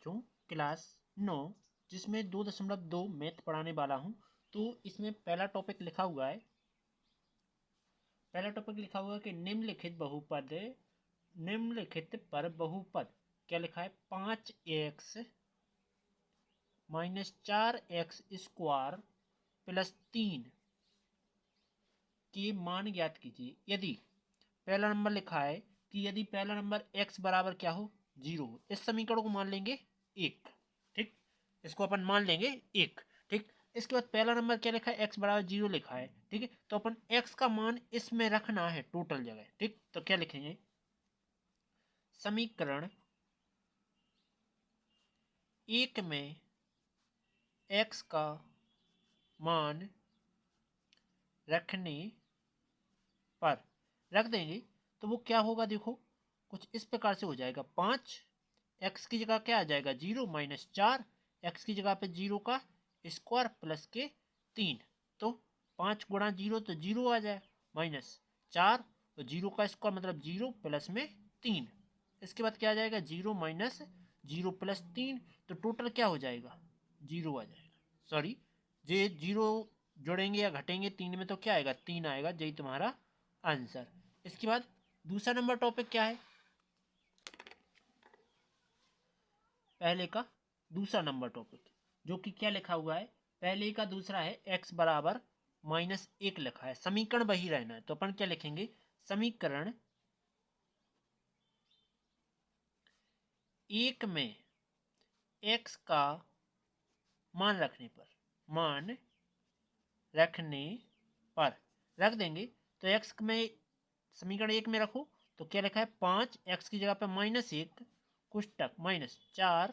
बच्चों, क्लास 9 जिसमें 2.2 मैथ पढ़ाने वाला हूँ। तो इसमें पहला टॉपिक लिखा हुआ है कि निम्नलिखित पर बहुपद क्या लिखा है 5x minus 4x square plus 3 के मान ज्ञात कीजिए। यदि पहला नंबर लिखा है कि यदि पहला नंबर x बराबर क्या हो 0 हो, इस समीकरण को मान लेंगे 1। ठीक, इसको अपन मान लेंगे 1। ठीक, इसके बाद पहला नंबर क्या लिखा है x बराबर 0 लिखा है। ठीक है, तो अपन x का मान इसमें रखना है टोटल जगह। ठीक, तो क्या लिखेंगे समीकरण 1 में x का मान रखने पर रख देंगे तो वो क्या होगा, देखो कुछ इस प्रकार से हो जाएगा। 5 x की जगह क्या आ जाएगा 0 माइनस 4 x की जगह पे 0 का स्क्वायर प्लस के 3। तो 5 गुणा 0 तो 0 आ जाए, माइनस 4 तो 0 का स्क्वायर मतलब 0 प्लस में 3। इसके बाद क्या आ जाएगा 0 माइनस 0 प्लस 3, तो टोटल क्या हो जाएगा 0 आ जाएगा। सॉरी, ये 0 जोड़ेंगे या घटेंगे 3 में तो क्या आएगा 3 आएगा। यही तुम्हारा आंसर। इसके बाद दूसरा नंबर टॉपिक क्या है, पहले का दूसरा नंबर टॉपिक जो कि क्या लिखा हुआ है, पहले का दूसरा है x बराबर -1 लिखा है। समीकरण वही रहना है, तो अपन क्या लिखेंगे समीकरण 1 में x का मान रखने पर रख देंगे। तो x में समीकरण 1 में रखो तो क्या लिखा है 5 x की जगह पे -1 कुछ माइनस 4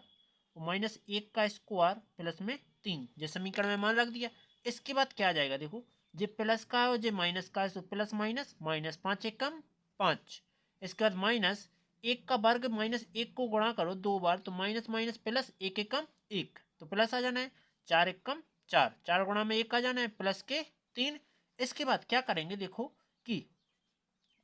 -1 का स्क्वायर प्लस में 3, जो समीकरण में मान रख दिया। इसके बाद क्या आ जाएगा, देखो जे प्लस का है और जे माइनस का है, तो प्लस माइनस माइनस 5 एक कम 5। इसके बाद माइनस 1 का वर्ग -1 को गुणा करो 2 बार, तो माइनस माइनस प्लस 1 एक कम 1, तो प्लस आ जाना है 4 एक कम 4, 4 गुणा में 1 आ जाना है प्लस के 3। इसके बाद क्या करेंगे, देखो कि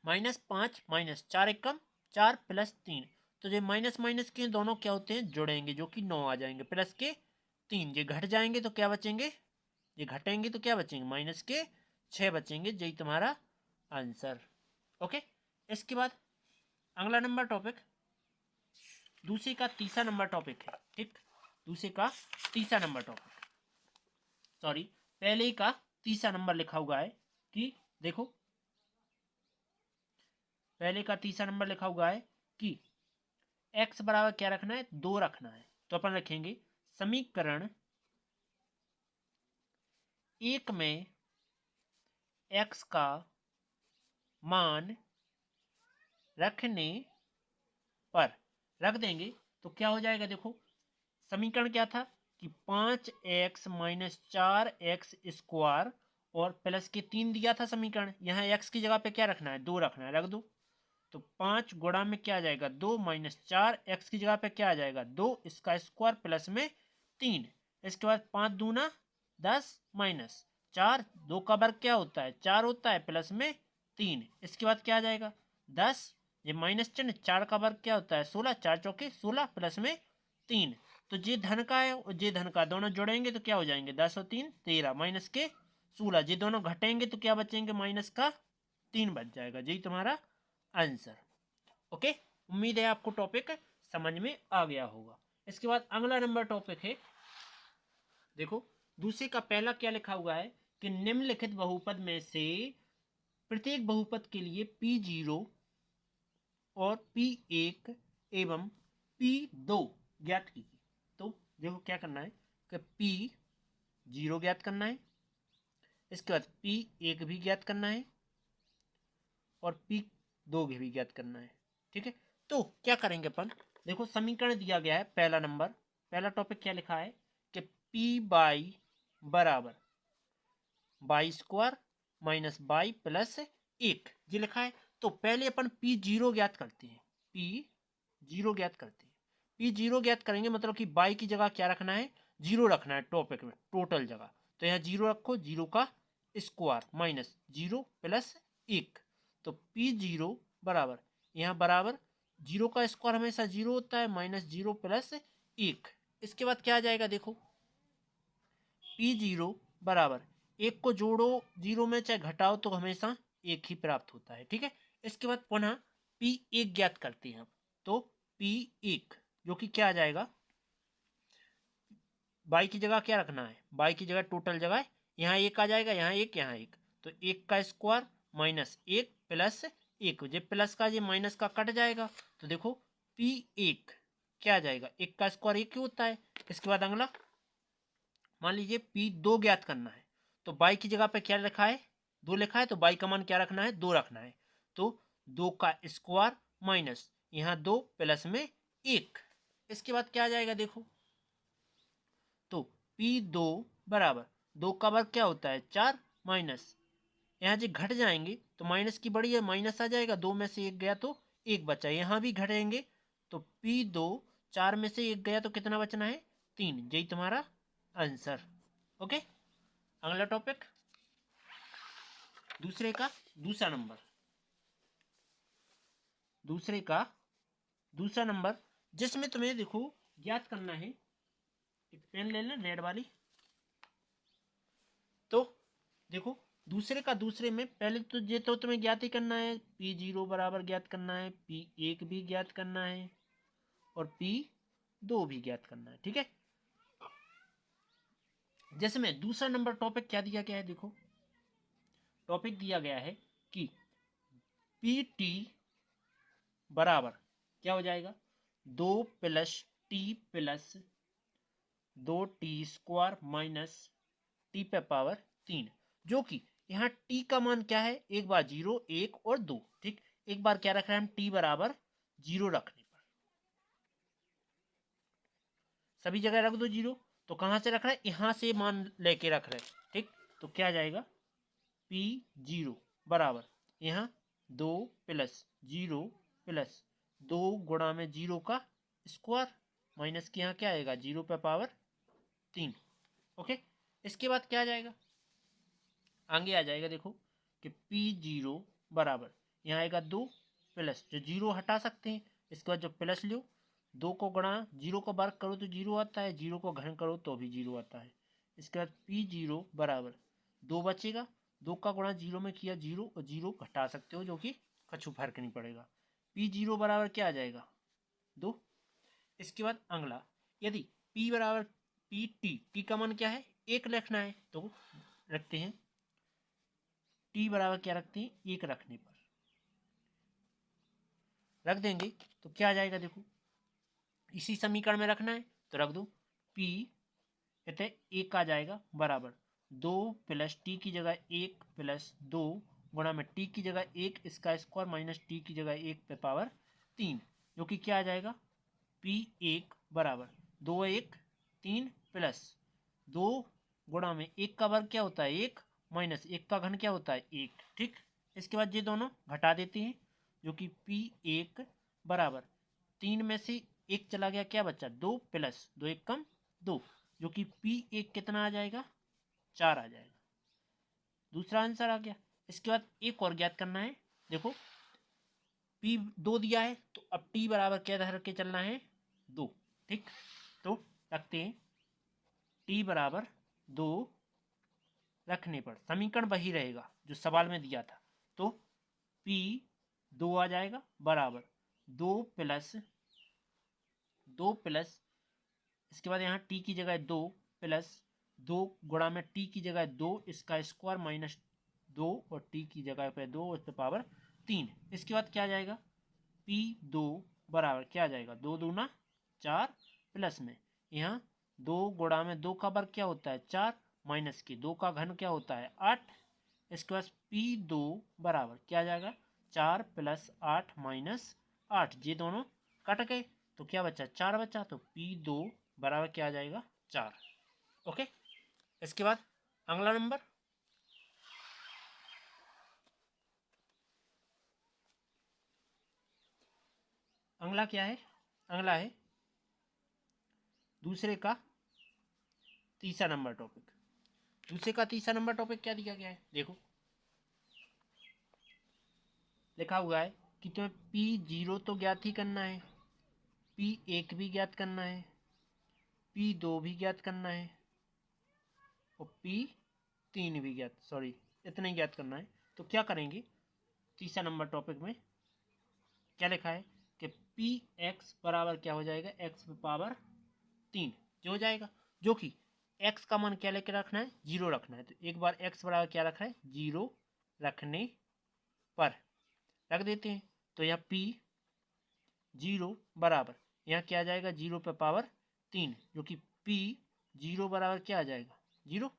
-5 माइनस 4 एक कम 4 प्लस 3, तो ये माइनस माइनस के दोनों क्या होते हैं जुड़ेंगे, जो कि 9 आ जाएंगे प्लस के 3। ये घट जाएंगे तो क्या बचेंगे, ये घटेंगे तो क्या बचेंगे माइनस के 6 बचेंगे। यही तुम्हारा आंसर। ओके, इसके बाद अगला नंबर टॉपिक दूसरे का तीसरा नंबर टॉपिक है। ठीक, दूसरे का तीसरा नंबर टॉपिक, सॉरी पहले का तीसरा नंबर लिखा हुआ है कि देखो पहले का तीसरा नंबर लिखा हुआ है कि x बराबर क्या रखना है 2 रखना है। तो अपन रखेंगे समीकरण 1 में x का मान रखने पर रख देंगे तो क्या हो जाएगा, देखो समीकरण क्या था कि 5x माइनस 4x स्क्वायर और प्लस के 3 दिया था समीकरण। यहाँ x की जगह पे क्या रखना है 2 रखना है, रख दो। तो 5 गुणा में क्या आ जाएगा 2 माइनस 4, x की जगह पे क्या आ जाएगा 2 इसका स्क्वायर प्लस में 3। इसके बाद 5 दूना 10 माइनस 4, 2 का वर्ग क्या होता है 4 होता है प्लस में 3। इसके बाद क्या आ जाएगा 10, ये माइनस चिन्ह 4 का वर्ग क्या होता है 16, 4 चौके 16 प्लस में 3। तो जे धन का है और जे धन का दोनों जोड़ेंगे तो क्या हो जाएंगे 10 और 3 13 माइनस के 16। जे दोनों घटेंगे तो क्या बचेंगे माइनस का 3 बच जाएगा। यही तुम्हारा आंसर। ओके, उम्मीद है आपको टॉपिक समझ में आ गया होगा। इसके बाद अगला नंबर टॉपिक है, देखो दूसरे का पहला क्या लिखा हुआ है कि निम्नलिखित बहुपद में से प्रत्येक बहुपद के लिए P0 और P1 एवं P2 ज्ञात कीजिए। तो देखो क्या करना है कि P0 ज्ञात करना है, इसके बाद P1 भी ज्ञात करना है और P2 भी ज्ञात करना है। ठीक है, तो क्या करेंगे अपन, देखो समीकरण दिया गया है पहला नंबर, पहला टॉपिक क्या लिखा है कि P बाई बराबर by square minus by plus 1 ये लिखा है। तो पहले अपन P0 ज्ञात करते हैं, P0 ज्ञात करते हैं। P0 ज्ञात करेंगे मतलब कि बाई की जगह क्या रखना है 0 रखना है टॉपिक में टोटल जगह। तो यहाँ 0 रखो, 0 का स्क्वायर माइनस 0 प्लस 1। तो P0 बराबर यहाँ बराबर 0 का स्क्वायर हमेशा 0 होता है माइनस 0 प्लस 1। इसके बाद क्या आ जाएगा देखो, P0 बराबर, एक को जोड़ो जीरो में चाहे घटाओ तो हमेशा एक ही प्राप्त होता है, ठीक है। इसके बाद पुनः P1 ज्ञात करते हैं, तो P1 जो कि क्या आ जाएगा, बाई की जगह क्या रखना है, बाई की जगह टोटल जगह यहाँ एक आ जाएगा, यहाँ एक, यहाँ एक, तो एक का स्क्वायर माइनस एक प्लस एक, ये प्लस का ये माइनस का कट जाएगा, तो देखो P1 क्या आ जाएगा, एक का स्क्वायर एक ही होता है। इसके बाद अगला मान लीजिए P2 ज्ञात करना है, तो बाई की जगह पे क्या लिखा है, दो लिखा है, तो बाई का मान क्या रखना है, दो रखना है, तो दो का स्क्वायर माइनस यहाँ दो प्लस में एक। इसके बाद क्या आ जाएगा देखो, तो P2 बराबर, दो का वर्ग क्या होता है चार, माइनस यहाँ जो घट जाएंगे तो माइनस की बड़ी है माइनस आ जाएगा, दो में से एक गया तो एक बचा, यहाँ भी घटेंगे तो P2 चार में से एक गया तो कितना बचना है, तीन। यही तुम्हारा आंसर। ओके, अगला टॉपिक, दूसरे का दूसरा नंबर, दूसरे का दूसरा नंबर, जिसमें तुम्हें देखो ज्ञात करना है, एक पेन ले लेना नेट वाली। तो देखो दूसरे का दूसरे में पहले तो ये तो तुम्हें ज्ञात ही करना है, P0 बराबर ज्ञात करना है, P1 भी ज्ञात करना है और P2 भी ज्ञात करना है, ठीक है। जिसमें दूसरा नंबर टॉपिक क्या दिया गया है देखो, टॉपिक दिया गया है कि PT बराबर क्या हो जाएगा, दो प्लस टी प्लस दो टी स्क्वायर माइनस टी पे पावर तीन, जो कि यहाँ टी का मान क्या है, एक बार जीरो, एक और दो, ठीक। एक बार क्या रख रहे हैं हम, टी बराबर जीरो रखने पर सभी जगह रख दो जीरो, तो कहां से रख रहे हैं, यहां से मान लेके रख रहे हैं, ठीक। तो क्या जाएगा, P0 बराबर यहाँ दो प्लस जीरो प्लस दो गुणा में जीरो का स्क्वायर माइनस के यहाँ क्या आएगा, जीरो पे पावर तीन। ओके, इसके बाद क्या आ जाएगा, आगे आ जाएगा देखो कि P0 बराबर यहाँ आएगा दो प्लस, जो जीरो हटा सकते हैं, इसके बाद जो प्लस लो, दो को गुणा जीरो को वर्ग करो तो जीरो आता है, जीरो को घन करो तो भी जीरो आता है। इसके बाद P0 बराबर दो बचेगा, दो का गुणा जीरो में किया जीरो, और जीरो घटा सकते हो जो कि कछु फर्क नहीं पड़ेगा। P0 बराबर क्या आ जाएगा, दो। इसके बाद अगला, यदि P बराबर टी का मान क्या है, एक लिखना है, तो रखते हैं टी बराबर क्या रखते हैं, एक रखने पर रख देंगे तो क्या आ जाएगा देखो, इसी समीकरण में रखना है तो रख दो, पी इतने एक आ जाएगा बराबर दो प्लस टी की जगह एक प्लस दो गुणा में टी की जगह एक इसका स्क्वायर माइनस टी की जगह एक पे पावर तीन, जो कि क्या आ जाएगा, P1 बराबर दो एक तीन प्लस दो गुणा में एक का वर्ग क्या होता है एक, माइनस एक का घन क्या होता है एक, ठीक। इसके बाद ये दोनों घटा देते हैं, जो कि P1 बराबर तीन में से एक चला गया, क्या बचा, दो प्लस दो एक कम दो, जो कि P1 कितना आ जाएगा, चार आ जाएगा। दूसरा आंसर आ गया। इसके बाद एक और ज्ञात करना है, देखो P2 दिया है तो अब T बराबर क्या धर के चलना है, दो, ठीक। तो रखते हैं T बराबर दो, रखने पर समीकरण वही रहेगा जो सवाल में दिया था, तो P2 आ जाएगा बराबर दो प्लस इसके बाद यहाँ टी की जगह दो प्लस दो गुणा में टी की जगह दो इसका स्क्वायर माइनस दो और टी की जगह पे दो उस पर पावर तीन। इसके बाद क्या आ जाएगा, P2 बराबर क्या आ जाएगा, दो दूना चार प्लस में यहाँ दो गुणा में दो का वर्ग क्या होता है चार, माइनस के दो का घन क्या होता है आठ। इसके बाद P2 बराबर क्या आ जाएगा, चार प्लस आठ माइनस आठ, ये दोनों कट गए तो क्या बचा, चार बचा, तो P2 बराबर क्या आ जाएगा, चार। ओके, इसके बाद अगला नंबर, अगला क्या है, अगला है दूसरे का तीसरा नंबर टॉपिक। दूसरे का तीसरा नंबर टॉपिक क्या दिया गया है देखो, लिखा हुआ है कि तुम्हें P0 तो ज्ञात ही करना है, P1 भी ज्ञात करना है P2 भी ज्ञात करना है और P3 भी ज्ञात, सॉरी इतना ही ज्ञात करना है। तो क्या करेंगे, तीसरा नंबर टॉपिक में क्या लिखा है कि Px बराबर क्या हो जाएगा, x पावर 3 जो हो जाएगा, जो कि x का मान क्या लेके रखना है, 0 रखना है। तो एक बार x बराबर क्या रखा है, 0 रखने पर रख देते हैं। तो यहाँ P0 बराबर यहाँ क्या आ जाएगा, 0 पे पावर 3, जो कि P0 बराबर क्या आ जाएगा, 0।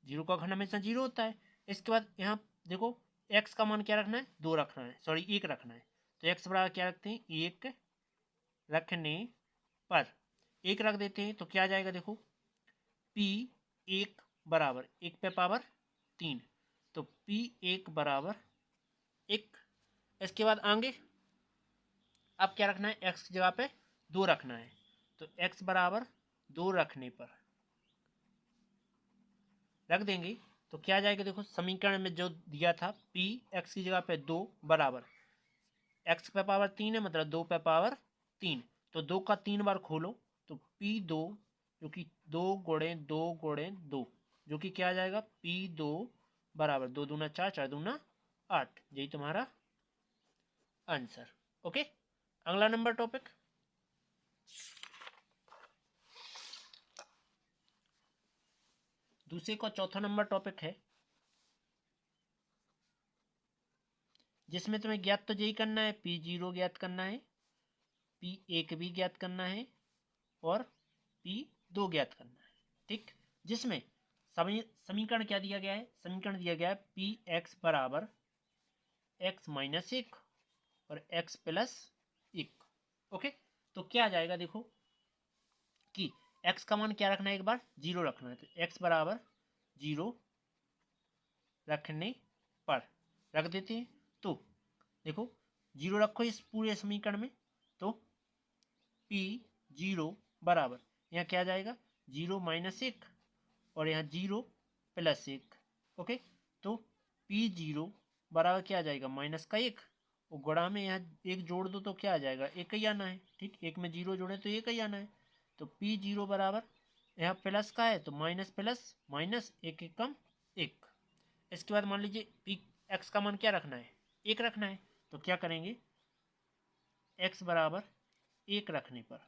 0 का घन हमेशा 0 होता है। इसके बाद यहाँ देखो x का मान क्या रखना है, 2 रखना है, सॉरी 1 रखना है। तो x बराबर क्या रखते हैं, 1 रखने पर 1 रख देते हैं। तो क्या आ जाएगा, देखो P1 बराबर 1 पे पावर 3, तो P1 बराबर 1। इसके बाद आगे अब क्या रखना है, x की जगह पे 2 रखना है। तो x बराबर 2 रखने पर रख देंगे। तो क्या आ जाएगा, देखो समीकरण में जो दिया था p x की जगह पे 2 बराबर x पे पावर 3 है, मतलब 2 पे पावर 3। तो 2 का 3 बार खोलो तो P2 जो कि 2 गुणे 2 गुणे 2, जो कि क्या आ जाएगा, P2 बराबर 2 दूना 4, 4 दूना 8। यही तुम्हारा आंसर। ओके, अगला नंबर टॉपिक, दूसरे का चौथा नंबर टॉपिक है, जिसमें तुम्हें ज्ञात तो यही करना है, P0 ज्ञात करना है, P1 भी ज्ञात करना है और P2 ज्ञात करना है। ठीक, जिसमें समीकरण क्या दिया गया है, समीकरण दिया गया है Px बराबर x माइनस 1 और x प्लस 1। ओके, तो क्या आ जाएगा, देखो कि x का मान क्या रखना है, एक बार 0 रखना है। तो x बराबर 0 रखने पर रख देते हैं। तो देखो 0 रखो इस पूरे समीकरण में, तो P0 बराबर यहाँ क्या आ जाएगा, 0 माइनस 1 और यहाँ 0 प्लस 1। ओके, तो P0 बराबर क्या आ जाएगा, माइनस का 1 और गुणा में यहाँ 1 जोड़ दो तो क्या आ जाएगा, 1 ही आना है। ठीक, 1 में 0 जोड़े तो 1 ही आना है। तो P0 बराबर यहाँ प्लस का है तो माइनस प्लस माइनस, 1 1 कम 1। इसके बाद मान लीजिए पी एक्स का मान क्या रखना है, 1 रखना है। तो क्या करेंगे, x बराबर 1 रखने पर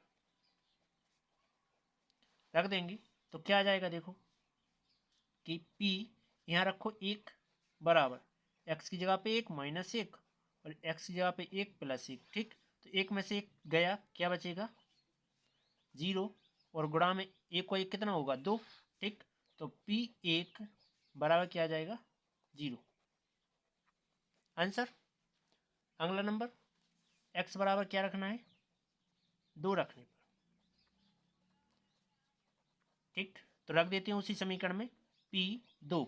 रख देंगे। तो क्या आ जाएगा, देखो कि p यहाँ रखो 1 बराबर x की जगह पे 1 माइनस 1 और x की जगह पे 1 प्लस 1। ठीक, तो 1 में से 1 गया, क्या बचेगा, 0 और गुणा में 1 को 1 कितना होगा, 2। ठीक, तो P1 बराबर क्या आ जाएगा, 0। आंसर। अगला नंबर, x बराबर क्या रखना है, 2 रखने पर। ठीक, तो रख देते हैं उसी समीकरण में P2।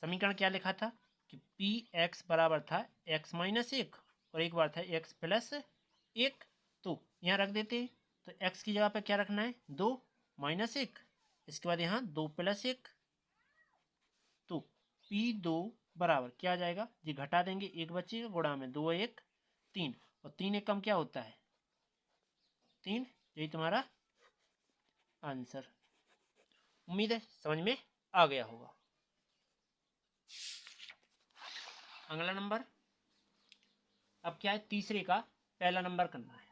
समीकरण क्या लिखा था कि Px बराबर था x माइनस 1 और एक बार था x प्लस 1। तो यहाँ रख देते हैं। तो x की जगह पे क्या रखना है, 2 माइनस 1, इसके बाद यहाँ 2 प्लस 1। तो P2 बराबर क्या आ जाएगा जी, घटा देंगे 1 बचेगा, गुणा में 2 1 3 और 3 एक कम क्या होता है, 3। यही तुम्हारा आंसर। उम्मीद है समझ में आ गया होगा। अगला नंबर, अब क्या है, तीसरे का पहला नंबर करना है।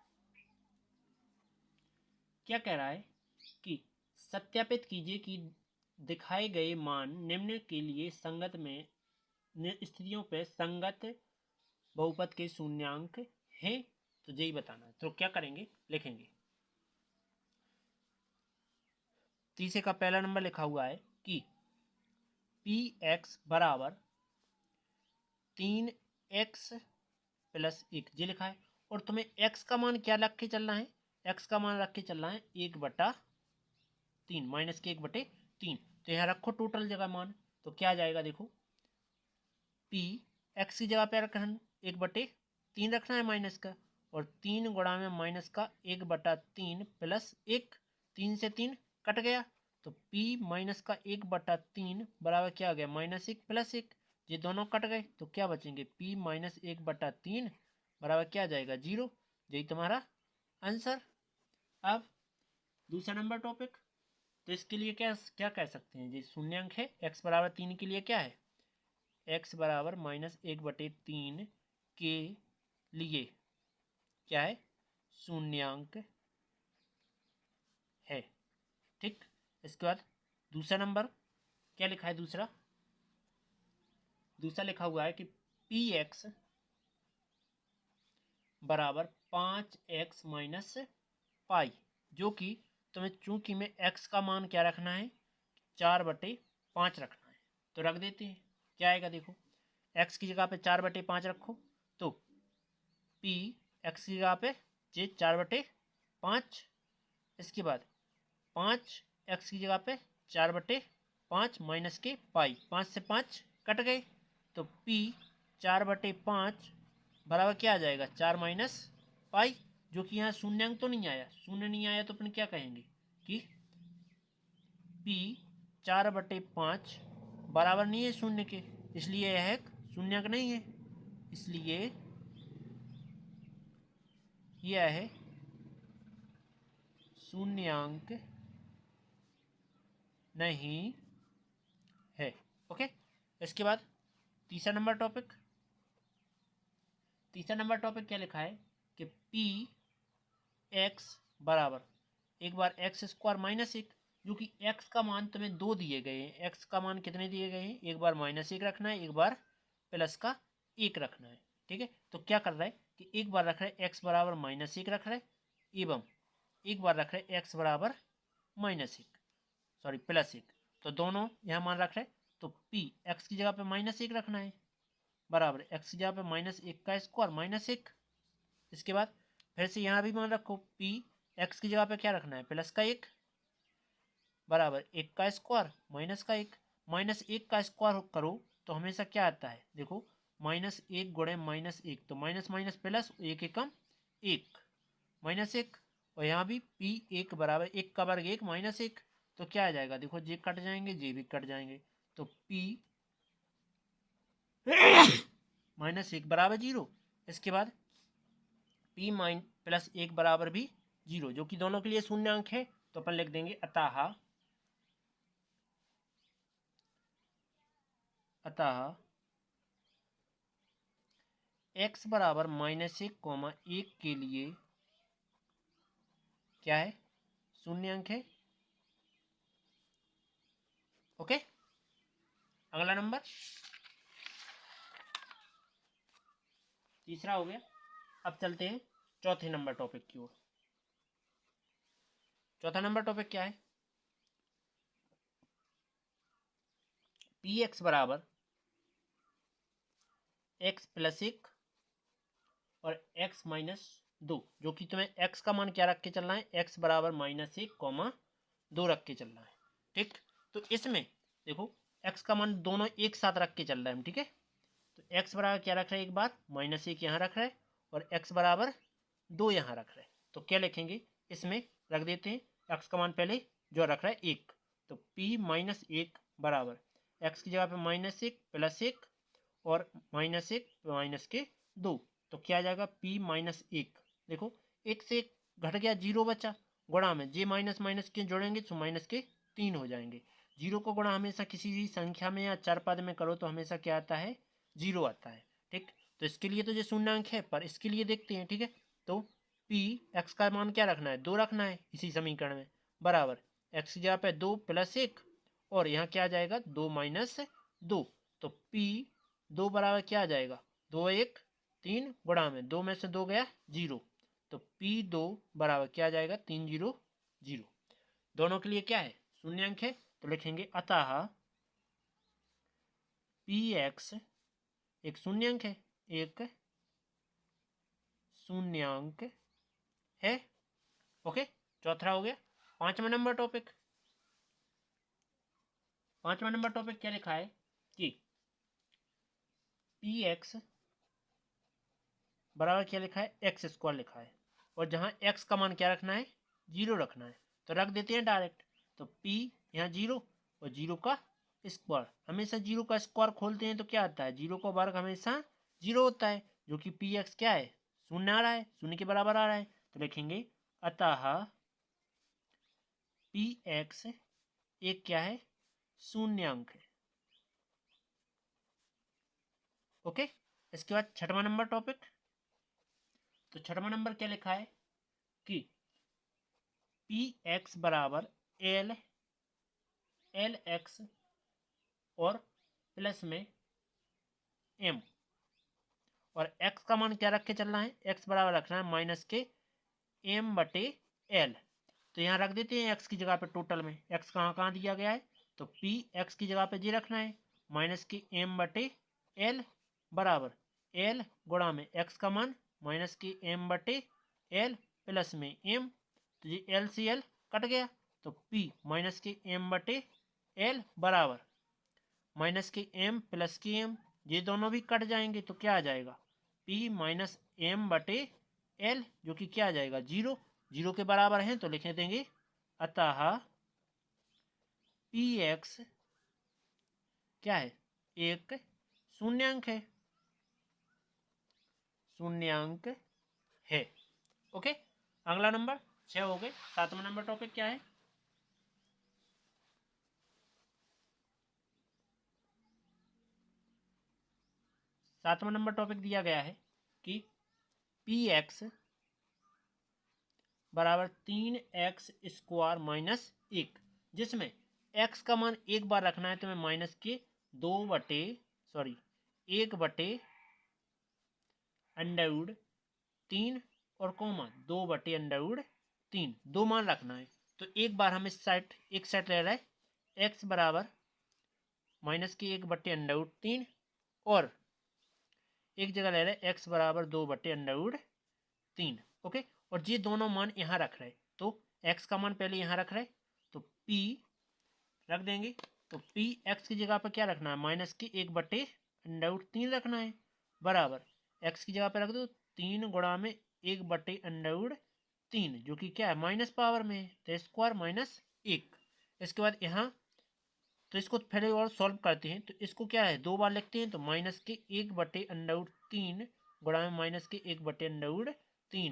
क्या कह रहा है कि सत्यापित कीजिए कि दिखाए गए मान निम्न के लिए संगत में स्थितियों पे संगत बहुपद के शून्यांक हैं। तो यही बताना है। तो क्या करेंगे, लिखेंगे तीसरे का पहला नंबर लिखा हुआ है कि Px बराबर 3x प्लस 1 ये लिखा है। और तुम्हें x का मान क्या रख के चलना है, x का मान रख के चलना है 1/3 माइनस के 1/3। तो यहाँ रखो टोटल जगह मान। तो क्या आ जाएगा, देखो p x की जगह पे रखना 1/3 रखना है माइनस का, और 3 गुणा में माइनस का 1/3 प्लस 1, 3 से 3 कट गया। तो p माइनस का 1/3 बराबर क्या आ गया, माइनस 1 प्लस 1। ये दोनों कट गए तो क्या बचेंगे, p माइनस 1/3 बराबर क्या आ जाएगा, 0। यही तुम्हारा आंसर। अब दूसरा नंबर टॉपिक, तो इसके लिए क्या क्या कह सकते हैं, ये शून्यांक है। x बराबर 3 के लिए क्या है, x बराबर -1/3 के लिए क्या है, शून्यांक है। ठीक, इसके बाद दूसरा नंबर क्या लिखा है, दूसरा लिखा हुआ है कि px बराबर 5x माइनस पाई, जो कि तुम्हें चूंकि में x का मान क्या रखना है, 4/5 रखना है। तो रख देते हैं, क्या आएगा देखो, x की जगह पे 4/5 रखो तो p x की जगह पे जे 4/5, इसके बाद 5x की जगह पे 4/5 माइनस के पाई, 5 से 5 कट गए तो p 4/5 बराबर क्या आ जाएगा, 4 माइनस पाई, जो कि यहाँ शून्यांक तो नहीं आया, शून्य नहीं आया तो अपन क्या कहेंगे कि p 4/5 बराबर नहीं है शून्य के, इसलिए यह एक शून्यांक नहीं है, इसलिए यह है शून्यांक नहीं है। ओके, इसके बाद तीसरा नंबर टॉपिक क्या लिखा है कि पी एक्स बराबर एक बार x² माइनस 1, जो कि x का मान तुम्हें 2 दिए गए हैं, x का मान कितने दिए गए हैं, एक बार -1 रखना है, एक बार +1 रखना है। ठीक है, तो क्या कर रहा है कि एक बार रख रहा है x बराबर -1 रख रहा है, एवं एक बार रख रहे x बराबर +1, तो दोनों यहाँ मान रख रहे हैं, तो p x की जगह पे -1 रखना है, बराबर x की जगह पे -1 का स्क्वायर -1। इसके बाद फिर से यहाँ भी मान रखो, p x की जगह पे क्या रखना है, +1 बराबर 1 का स्क्वायर -1, -1 का स्क्वायर करो तो हमेशा क्या आता है देखो, -1 गुणे -1, तो माइनस माइनस प्लस, 1 एकम 1 -1, और यहाँ भी p1 बराबर 1 का वर्ग 1 -1, तो क्या आ जाएगा देखो, जे कट जाएंगे, जे भी कट जाएंगे, तो p -1 बराबर 0। इसके बाद p +1 बराबर भी 0, जो कि दोनों के लिए शून्यांक है, तो अपन लिख देंगे अतः x बराबर -1, 1 के लिए क्या है, शून्यांक है। ओके, अगला नंबर तीसरा हो गया। अब चलते हैं चौथे नंबर टॉपिक की ओर। चौथा नंबर टॉपिक क्या है, px बराबर x +1 और x -2, जो कि तुम्हें x का मान क्या रख के चलना है, x बराबर -1, 2 रख के चलना है। ठीक, तो इसमें देखो x का मान दोनों एक साथ रख के चल रहा है हम, ठीक है, तो x बराबर क्या रख रहे हैं, एक बार -1 यहाँ रख रहे हैं और x बराबर 2 यहाँ रख रहे हैं, तो क्या लिखेंगे, इसमें रख देते हैं x का मान पहले जो रख रहा है 1, तो p -1 बराबर x की जगह पे -1 +1 और -1 -2, तो क्या आ जाएगा p -1, देखो 1 से 1 घट गया, 0 बचा, गुणा में जे माइनस माइनस के जोड़ेंगे तो माइनस के 3 हो जाएंगे। 0 को गुणा हमेशा किसी भी संख्या में या चर पद में करो तो हमेशा क्या आता है, 0 आता है। ठीक, तो इसके लिए तो ये शून्यांक है, पर इसके लिए देखते हैं। ठीक है, तो p x का मान क्या रखना है, 2 रखना है इसी समीकरण में, बराबर x की जगह पे 2 +1 और यहाँ क्या आ जाएगा 2 -2, तो p 2 बराबर क्या आ जाएगा, 2 1 3 गुणा में 2 में से 2 गया 0, तो p2 बराबर क्या आ जाएगा 3 0 0। दोनों के लिए क्या है, शून्यांक है, तो लिखेंगे अतः px एक शून्यांक है, एक शून्यांक है। ओके, चौथा हो गया। पांचवा नंबर टॉपिक क्या लिखा है कि px बराबर क्या लिखा है, x² लिखा है, और जहां x का मान क्या रखना है, 0 रखना है, तो रख देते हैं डायरेक्ट, तो p यहाँ 0 और 0 का स्क्वायर, हमेशा 0 का स्क्वायर खोलते हैं तो क्या आता है, 0 का वर्ग हमेशा 0 होता है, जो कि px क्या है, शून्य आ रहा है, शून्य के बराबर आ रहा है, तो लिखेंगे अतः पी एक्स एक क्या है, शून्यांक है। ओके, इसके बाद छठवां नंबर टॉपिक। तो छठवां नंबर क्या लिखा है कि पी एक्स बराबर एल एल एक्स और प्लस में एम, और एक्स का मान क्या रख के चलना है, एक्स बराबर रखना है माइनस के एम बटे एल। तो यहाँ रख देते हैं एक्स की जगह पे टोटल में, एक्स कहाँ कहाँ दिया गया है, तो पी एक्स की जगह पे जी रखना है माइनस के एम बटे एल बराबर एल गुणा में एक्स का मान माइनस के एम बटे एल प्लस में एम, तो ये एल से एल कट गया, तो पी माइनस के एम बटे एल बराबर माइनस के एम प्लस के एम, ये दोनों भी कट जाएंगे तो क्या आ जाएगा, पी माइनस एम बटे एल, जो कि क्या आ जाएगा, जीरो। जीरो के बराबर है तो लिख देंगे अतः पी एक्स क्या है, एक शून्यांक है, शून्यांक है। ओके, अगला नंबर 6 हो गए। सातवां नंबर टॉपिक क्या है, सातवां नंबर टॉपिक दिया गया है कि पी एक्स बराबर 3x² माइनस 1, जिसमें x का मान एक बार रखना है तो मैं माइनस के 1/3 और कोमा 2/3 दो मान रखना है। तो एक बार हम इस साइड एक साइड ले रहे हैं x बराबर माइनस के 1/3 और एक जगह ले रहे हैं x बराबर 2/3। ओके, और ये दोनों मान यहाँ रख रहे, तो x का मान पहले यहाँ रख रहे, तो p रख देंगे, तो p x की जगह पर क्या रखना है, माइनस की 1/3 रखना है बराबर x की जगह पर रख दो 3 गुणा में 1/3, जो कि क्या है, माइनस पावर में है, तो स्क्वायर माइनस 1। इसके बाद यहाँ तो इसको पहले और सॉल्व करते हैं, तो इसको क्या है, दो बार लिखते हैं, तो माइनस के 1/3 गुणा में माइनस के 1/3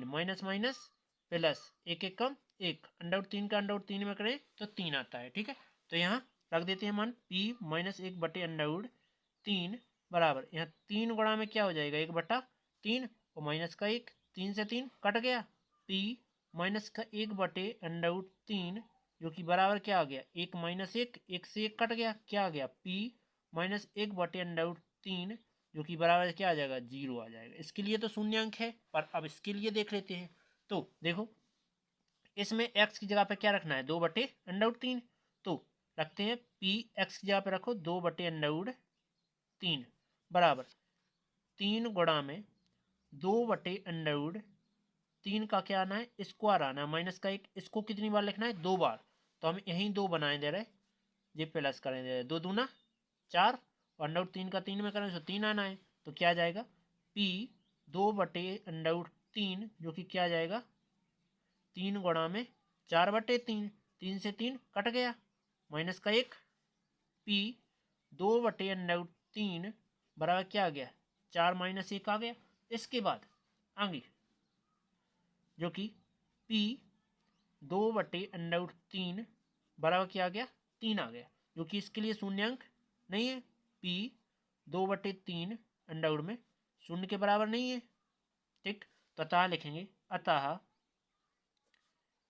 माइनस माइनस प्लस एक एक कम एक, √3 का √3 में करें तो 3 आता है। ठीक है, तो यहाँ रख देते हैं मान p माइनस 1/3 बराबर यहाँ 3 गुणा में क्या हो जाएगा 1/3 और माइनस का 1, 3 से 3 कट गया, p माइनस का 1/3 जो कि बराबर क्या आ गया, 1 माइनस 1, 1 से 1 कट गया, क्या आ गया, p माइनस 1/3 जो कि बराबर क्या आ जाएगा, 0 आ जाएगा। इसके लिए तो शून्यांक है, पर अब इसके लिए देख लेते हैं। तो देखो इसमें x की जगह पे क्या रखना है, 2/3, तो रखते हैं p x की जगह पे रखो 2/3 बराबर 3 गुणा में 2/3 का क्या आना है, स्क्वायर आना है माइनस का 1, इसको कितनी बार लिखना है, 2 बार, तो हम यहीं 2 बनाए दे रहे, ये प्लस करें दे रहे, 2 दूना 4 और √3 का 3 में करें तो 3 आना है, तो क्या आ जाएगा p 2/3 जो कि क्या आ जाएगा 3 गुणा में 4/3, 3 से 3 कट गया, माइनस का 1, p 2/3 बराबर क्या आ गया, 4 माइनस 1 आ गया। इसके बाद आगे जो कि p 2/3 बराबर क्या आ गया, 3 आ गया, जो कि इसके लिए शून्यांक नहीं है, p 2/3 अंडर में शून्य के बराबर नहीं है। ठीक, तो अतः लिखेंगे अतः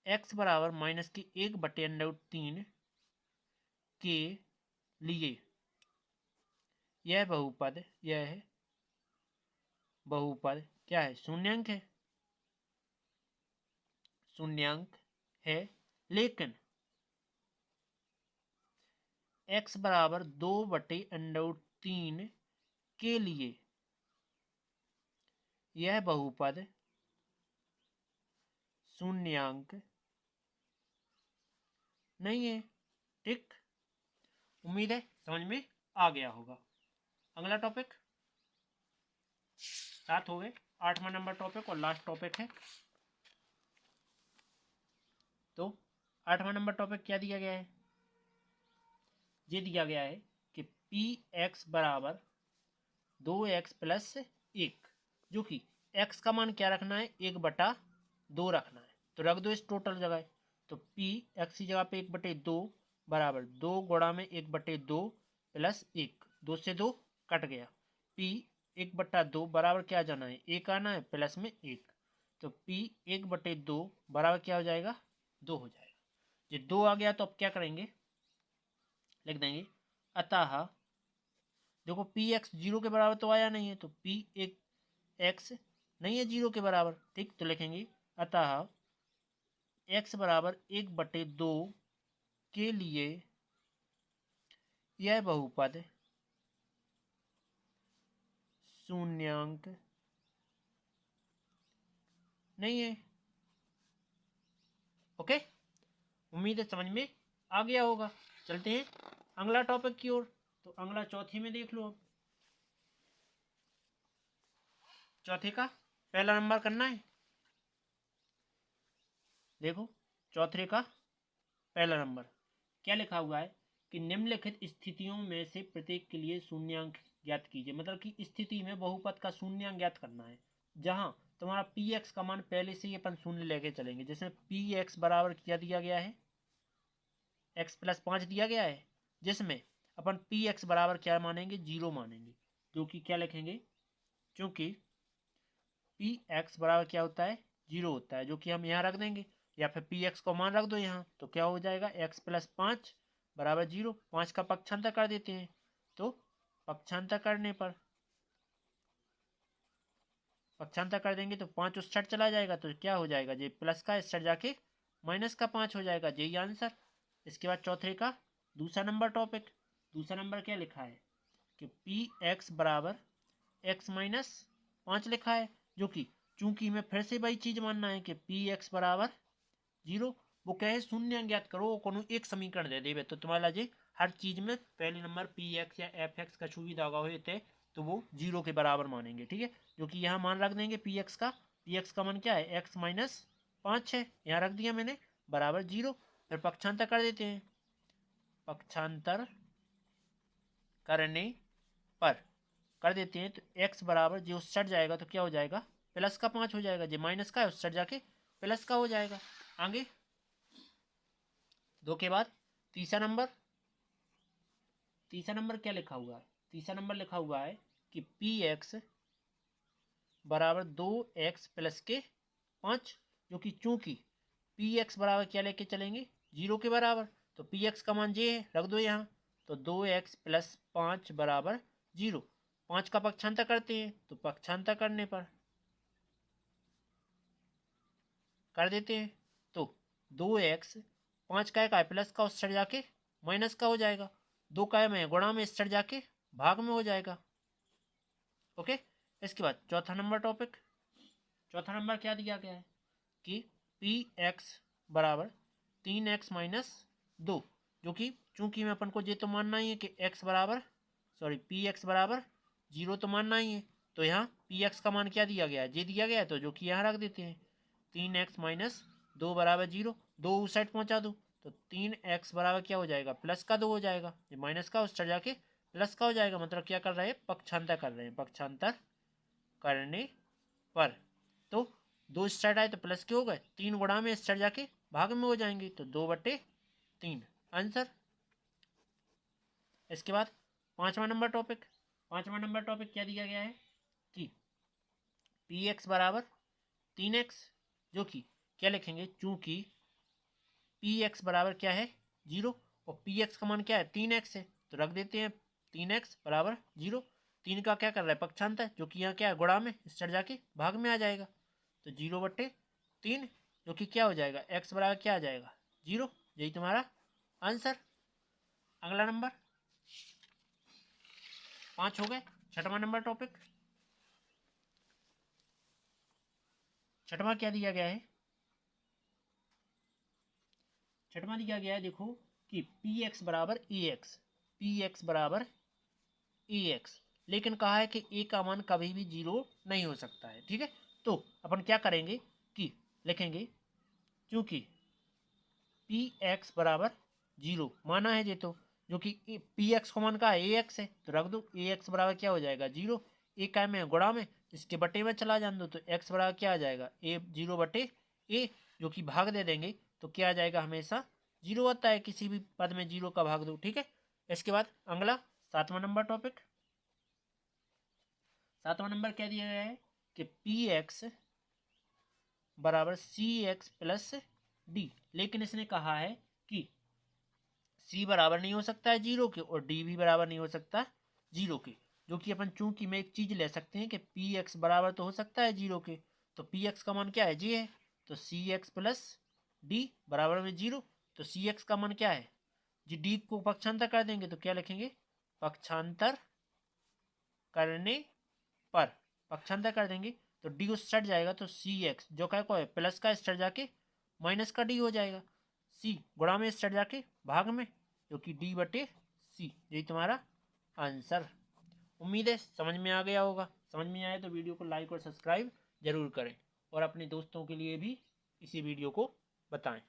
x बराबर माइनस की 1/3 के लिए यह बहुपद क्या है, शून्यांक है, शून्यांक है, लेकिन x बराबर 2/3 के लिए यह बहुपद शून्यांक नहीं है। ठीक, उम्मीद है समझ में आ गया होगा। अगला टॉपिक 7 हो गए, 8वां नंबर टॉपिक और लास्ट टॉपिक है। तो 8वां नंबर टॉपिक क्या दिया गया है, ये दिया गया है कि पी एक्स बराबर 2x प्लस 1, जो कि x का मान क्या रखना है, 1/2 रखना है, तो रख दो इस टोटल जगह। तो पी एक्स की जगह पे 1/2 बराबर 2 गुणा में 1/2 प्लस 1, 2 से 2 कट गया। पी 1/2 बराबर क्या जाना है, 1 आना है, प्लस में 1, तो पी 1/2 बराबर क्या हो जाएगा, 2 हो जाएगा। ये 2 आ गया तो अब क्या करेंगे, लिख देंगे अतः, देखो पी एक्स 0 के बराबर तो आया नहीं है, तो पी एक एक्स नहीं है 0 के बराबर, ठीक, तो लिखेंगे अतः x बराबर 1/2 के लिए यह बहुपद शून्यांक नहीं है। ओके, उम्मीद है समझ में आ गया होगा। चलते हैं अगला टॉपिक की ओर। तो अगला चौथे में देख लो। अब चौथे का पहला नंबर करना है। देखो चौथे का पहला नंबर क्या लिखा हुआ है कि निम्नलिखित स्थितियों में से प्रत्येक के लिए शून्यांक ज्ञात कीजिए। मतलब कि स्थिति में बहुपद का शून्यांक ज्ञात करना है, जहां तुम्हारा पी एक्स का मान पहले से ही अपन शून्य लेके चलेंगे। जैसे पी एक्स बराबर क्या दिया गया है, x+5 दिया गया है, जिसमें अपन पी एक्स बराबर क्या मानेंगे, 0 मानेंगे, जो कि क्या लिखेंगे, क्योंकि पी एक्स बराबर क्या होता है, 0 होता है, जो कि हम यहाँ रख देंगे, या फिर पी एक्स को मान रख दो यहाँ, तो क्या हो जाएगा, x+5 बराबर 0। 5 का पक्षांतर कर देते हैं, तो पक्षांतर करने पर पक्षांतर कर देंगे तो 5 उस साइड चला जाएगा, तो क्या हो जाएगा, ये प्लस का इस साइड जाके माइनस का 5 हो जाएगा, यही आंसर। इसके बाद चौथे का दूसरा नंबर टॉपिक, दूसरा नंबर क्या लिखा है कि पी एक्स बराबर x-5 लिखा है, जो कि चूंकि मैं फिर से वही चीज मानना है कि पी एक्स बराबर 0, वो कहे शून्य ज्ञात करो, वो कोनो एक समीकरण दे देवे, तो तुम्हारा जी हर चीज में पहले नंबर पी एक्स या एफ एक्स का छू भी धागा होते तो वो 0 के बराबर मानेंगे, ठीक है। जो कि यहाँ मान रख देंगे पी एक्स का मान क्या है, x-5 है, यहाँ रख दिया मैंने, बराबर 0। फिर पक्षांतर कर देते हैं, पक्षांतर करने पर कर देते हैं तो x बराबर जो उस सट जाएगा तो क्या हो जाएगा, प्लस का 5 हो जाएगा, जो माइनस का है उस सट जाके प्लस का हो जाएगा। आगे 2 के बाद तीसरा नंबर क्या लिखा हुआ है, तीसरा नंबर लिखा हुआ है कि पी एक्स बराबर 2x+5, जो कि चूंकि पी एक्स बराबर क्या लेके चलेंगे, 0 के बराबर, तो पी एक्स का मान ये है, रख दो यहाँ, तो 2x+5 बराबर 0। 5 का पक्षांतर करते हैं, तो पक्षांतर करने पर कर देते हैं, तो 2x 5 का है प्लस का उस साइड जाके माइनस का हो जाएगा, 2 का में गुणा में इस साइड जाके भाग में हो जाएगा। ओके, इसके बाद चौथा नंबर टॉपिक, चौथा नंबर क्या दिया गया है कि पी एक्स बराबर 3x-2, जो कि चूंकि मैं अपन को ये तो मानना ही है कि x बराबर पी एक्स बराबर 0 तो मानना ही है, तो यहाँ पी एक्स का मान क्या दिया गया है, ये दिया गया है, तो जो कि यहाँ रख देते हैं 3x-2 बराबर 0, 2 उस साइड पहुँचा दो, तो 3x बराबर क्या हो जाएगा, प्लस का 2 हो जाएगा, ये माइनस का उस साइड जाके प्लस का हो जाएगा। मतलब क्या कर रहे हैं, पक्षांतर कर रहे हैं, पक्षांतर करने पर तो 2 इस साइड आए तो प्लस के हो गए, 3 गुणा में इस साइड जाके भाग में हो जाएंगे, तो 2/3 आंसर। इसके बाद पांचवा नंबर टॉपिक क्या दिया गया है कि पी एक्स बराबर 3x, जो कि क्या लिखेंगे, चूंकि पी एक्स बराबर क्या है 0 और पी एक्स का मान क्या है 3x है, तो रख देते हैं 3x बराबर 0। 3 का क्या कर रहा है, पक्षांतर, जो कि यहाँ क्या है गुणा में, इस साइड जाके भाग में आ जाएगा, तो 0/3, जो कि क्या हो जाएगा, x बराबर क्या आ जाएगा 0, यही तुम्हारा आंसर। अगला नंबर 5 हो गए। छठवां नंबर टॉपिक, छठवां क्या दिया गया है, छठवां दिया गया है देखो कि पी एक्स बराबर ए एक्स, लेकिन कहा है कि ए का मान कभी भी 0 नहीं हो सकता है, ठीक है। तो अपन क्या करेंगे कि लिखेंगे क्योंकि पी एक्स बराबर 0 माना है ये, तो जो कि पी एक्स को मान का ए एक्स है, तो रख दो ए एक्स बराबर क्या हो जाएगा 0, ए का में गुणा में इसके बटे में चला जान दो, तो एक्स बराबर क्या आ जाएगा ए 0/ए, जो कि भाग दे देंगे तो क्या आ जाएगा, हमेशा 0 आता है, किसी भी पद में 0 का भाग दो। ठीक है, इसके बाद अगला 7वां नंबर टॉपिक। 7वां नंबर क्या दिया गया है कि पी एक्स बराबर सी एक्स प्लस डी, लेकिन इसने कहा है कि सी बराबर नहीं हो सकता है 0 के और डी भी बराबर नहीं हो सकता 0 के, जो कि अपन चूंकि में एक चीज ले सकते हैं कि पी एक्स बराबर तो हो सकता है 0 के, तो पी एक्स का मान क्या है, जी है, तो सी एक्स प्लस डी बराबर में 0, तो सी एक्स का मान क्या है जी, डी को पक्षांतर कर देंगे तो क्या लिखेंगे, पक्षांतर करने पर, पक्षांतर कर देंगे तो डी उस सट जाएगा, तो सी एक्स जो क्या को है प्लस का स्टर जाके माइनस का डी हो जाएगा, सी गुणा में स्टर जाके भाग में, जो कि डी बटे सी, यही तुम्हारा आंसर। उम्मीद है समझ में आ गया होगा। समझ में आए तो वीडियो को लाइक और सब्सक्राइब जरूर करें और अपने दोस्तों के लिए भी इसी वीडियो को बताएं।